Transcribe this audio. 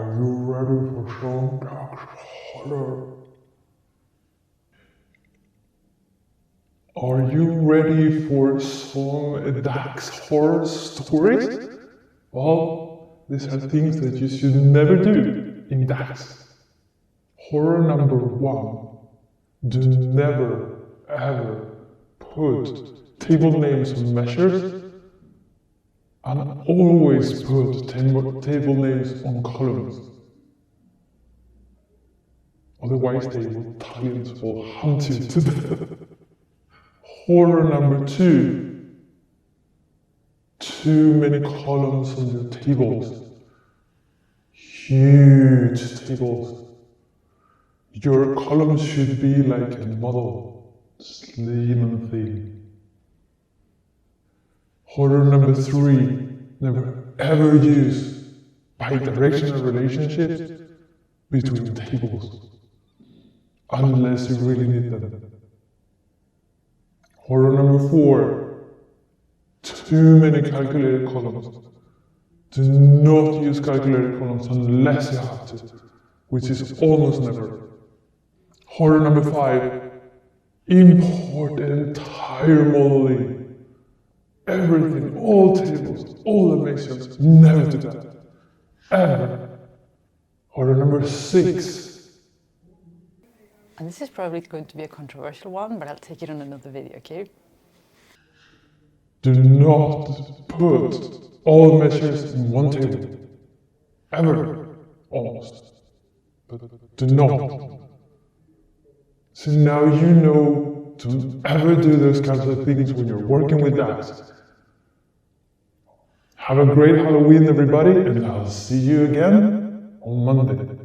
Are you ready for some DAX horror? Are you ready for some DAX horror stories? Well, these are things that you should never do in DAX. Horror number 1. Do never, ever put table names on measures, and always put table names on columns. Otherwise the Italians will hunt you to death. Horror number 2. Too many columns on your tables. Huge tables. Your columns should be like a model, slim and thin. Horror number 3, never ever use bidirectional relationships between tables, unless you really need them. Horror number 4, too many calculated columns. Do not use calculated columns unless you have to, which is almost never. Horror number 5, import the entire modeling. Everything, all tables, all dimensions, never do that. Ever. Horror number 6. And this is probably going to be a controversial one, but I'll take it on another video, okay? Do not put all measures in one table. Ever. Almost. But do not. So now you know to ever do those kinds of things when you're working with DAX. Have a great Halloween, everybody, and I'll see you again on Monday.